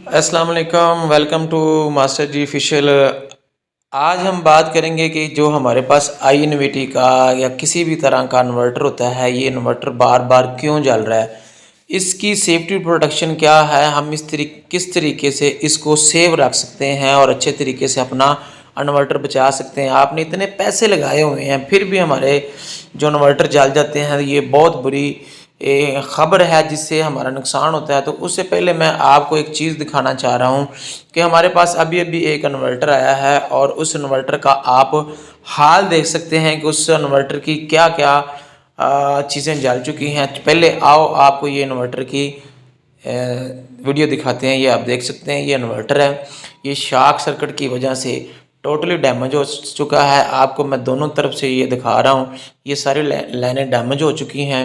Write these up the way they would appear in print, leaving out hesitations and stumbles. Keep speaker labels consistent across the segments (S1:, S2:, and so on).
S1: अस्सलाम वालेकुम, welcome to master ji official. आज हम बात करेंगे कि जो हमारे पास आई इन्विटी का या किसी भी तरह का इन्वर्टर होता है, ये इन्वर्टर बार बार क्यों जल रहा है, इसकी सेफ्टी प्रोटेक्शन क्या है, हम किस तरीके से इसको सेव रख सकते हैं और अच्छे तरीके से अपना इन्वर्टर बचा सकते हैं। आपने इतने पैसे लगाए हुए हैं फिर भी हमारे जो इन्वर्टर जल जाते हैं, ये बहुत बुरी ख़बर है जिससे हमारा नुकसान होता है। तो उससे पहले मैं आपको एक चीज़ दिखाना चाह रहा हूँ कि हमारे पास अभी अभी एक इन्वर्टर आया है और उस इन्वर्टर का आप हाल देख सकते हैं कि उस इन्वर्टर की क्या क्या चीज़ें जल चुकी हैं। पहले आओ आपको ये इन्वर्टर की वीडियो दिखाते हैं। ये आप देख सकते हैं, ये इन्वर्टर है, ये शॉक सर्किट की वजह से टोटली डैमेज हो चुका है। आपको मैं दोनों तरफ से ये दिखा रहा हूँ, ये सारी लाइनें डैमेज हो चुकी हैं।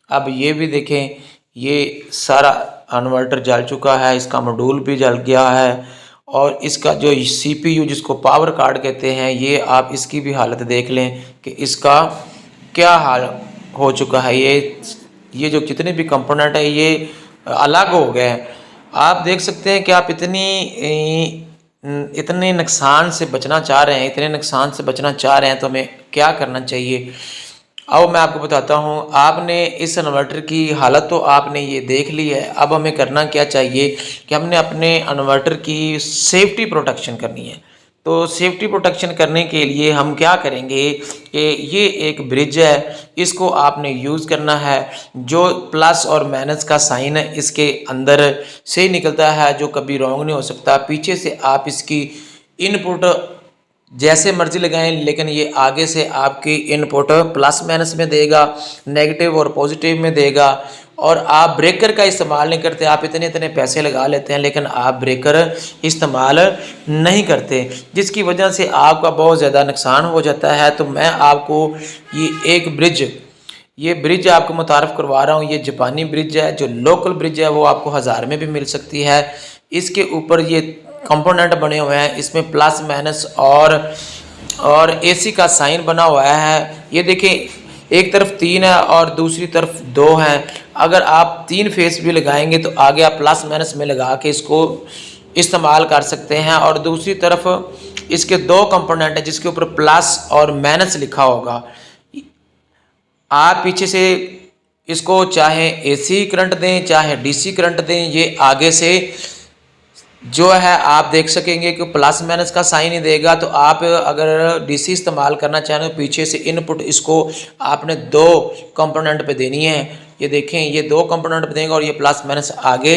S1: अब ये भी देखें, ये सारा इन्वर्टर जल चुका है, इसका मॉड्यूल भी जल गया है और इसका जो सीपीयू जिसको पावर कार्ड कहते हैं, ये आप इसकी भी हालत देख लें कि इसका क्या हाल हो चुका है। ये जो जितने भी कंपोनेंट है ये अलग हो गए हैं। आप देख सकते हैं कि आप इतने नुकसान से बचना चाह रहे हैं, इतने नुकसान से बचना चाह रहे हैं तो हमें क्या करना चाहिए। अब मैं आपको बताता हूँ। आपने इस इन्वर्टर की हालत तो आपने ये देख ली है, अब हमें करना क्या चाहिए कि हमने अपने इन्वर्टर की सेफ्टी प्रोटेक्शन करनी है। तो सेफ्टी प्रोटेक्शन करने के लिए हम क्या करेंगे कि ये एक ब्रिज है, इसको आपने यूज़ करना है। जो प्लस और माइनस का साइन है इसके अंदर से निकलता है, जो कभी रॉन्ग नहीं हो सकता। पीछे से आप इसकी इनपुट जैसे मर्जी लगाएं, लेकिन ये आगे से आपकी इनपुट प्लस माइनस में देगा, नेगेटिव और पॉजिटिव में देगा। और आप ब्रेकर का इस्तेमाल नहीं करते, आप इतने इतने पैसे लगा लेते हैं लेकिन आप ब्रेकर इस्तेमाल नहीं करते, जिसकी वजह से आपका बहुत ज़्यादा नुकसान हो जाता है। तो मैं आपको ये ब्रिज आपको मुतारफ़ करवा रहा हूँ। ये जापानी ब्रिज है, जो लोकल ब्रिज है वो आपको 1000 में भी मिल सकती है। इसके ऊपर ये कंपोनेंट बने हुए हैं, इसमें प्लस माइनस और एसी का साइन बना हुआ है। ये देखें, एक तरफ 3 है और दूसरी तरफ 2 हैं। अगर आप 3 फेस भी लगाएंगे तो आगे आप प्लस माइनस में लगा के इसको इस्तेमाल कर सकते हैं। और दूसरी तरफ इसके 2 कंपोनेंट हैं जिसके ऊपर प्लस और माइनस लिखा होगा। आप पीछे से इसको चाहे एसी करंट दें चाहे डीसी करंट दें, ये आगे से जो है आप देख सकेंगे कि प्लस माइनस का साइन ही देगा। तो आप अगर डीसी इस्तेमाल करना चाहें तो पीछे से इनपुट इसको आपने 2 कंपोनेंट पे देनी है। ये देखें, ये 2 कंपोनेंट पे देंगे और ये प्लस माइनस आगे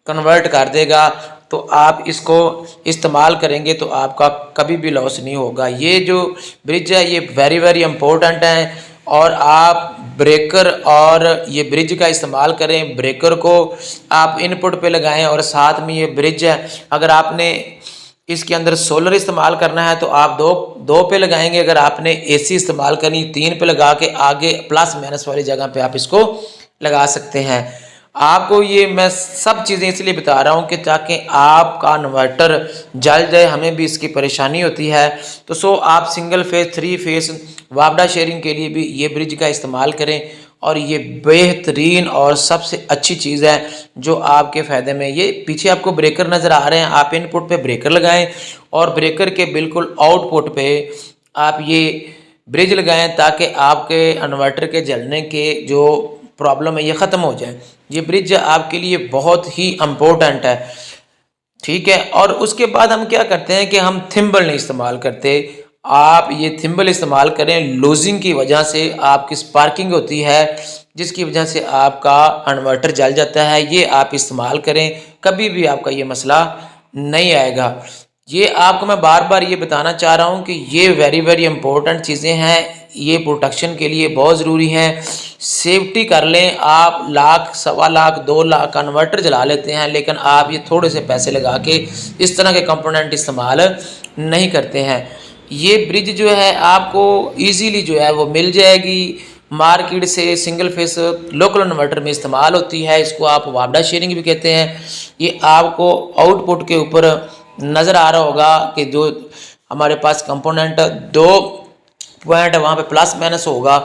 S1: कन्वर्ट कर देगा। तो आप इसको इस्तेमाल करेंगे तो आपका कभी भी लॉस नहीं होगा। ये जो ब्रिज है ये वेरी वेरी इम्पोर्टेंट है और आप ब्रेकर और ये ब्रिज का इस्तेमाल करें। ब्रेकर को आप इनपुट पे लगाएं और साथ में ये ब्रिज है, अगर आपने इसके अंदर सोलर इस्तेमाल करना है तो आप दो पे लगाएंगे। अगर आपने एसी इस्तेमाल करनी 3 पे लगा के आगे प्लस माइनस वाली जगह पे आप इसको लगा सकते हैं। आपको ये मैं सब चीज़ें इसलिए बता रहा हूँ कि ताकि आपका इन्वर्टर जल जाए, हमें भी इसकी परेशानी होती है। तो आप सिंगल फेस 3 फेस वापडा शेयरिंग के लिए भी ये ब्रिज का इस्तेमाल करें और ये बेहतरीन और सबसे अच्छी चीज़ है जो आपके फ़ायदे में। ये पीछे आपको ब्रेकर नज़र आ रहे हैं, आप इनपुट पे ब्रेकर लगाएं और ब्रेकर के बिल्कुल आउटपुट पे आप ये ब्रिज लगाएं ताकि आपके इन्वर्टर के जलने के जो प्रॉब्लम है ये ख़त्म हो जाए। ये ब्रिज आपके लिए बहुत ही इम्पोर्टेंट है, ठीक है। और उसके बाद हम क्या करते हैं कि हम थिम्बल नहीं इस्तेमाल करते। आप ये थिम्बल इस्तेमाल करें, लूजिंग की वजह से आपकी स्पार्किंग होती है जिसकी वजह से आपका इन्वर्टर जल जाता है। ये आप इस्तेमाल करें, कभी भी आपका ये मसला नहीं आएगा। ये आपको मैं बार बार ये बताना चाह रहा हूँ कि ये वेरी वेरी इंपॉर्टेंट चीज़ें हैं, ये प्रोटेक्शन के लिए बहुत ज़रूरी हैं। सेफ्टी कर लें। आप लाख, 1.25 लाख, 2 लाख का इन्वर्टर जला लेते हैं लेकिन आप ये थोड़े से पैसे लगा के इस तरह के कंपोनेंट इस्तेमाल नहीं करते हैं। ये ब्रिज जो है आपको इजीली जो है वो मिल जाएगी मार्केट से। सिंगल फेस लोकल इन्वर्टर में इस्तेमाल होती है, इसको आप वापडा शेयरिंग भी कहते हैं। ये आपको आउटपुट के ऊपर नज़र आ रहा होगा कि जो हमारे पास कंपोनेंट 2 पॉइंट वहाँ पे प्लस माइनस होगा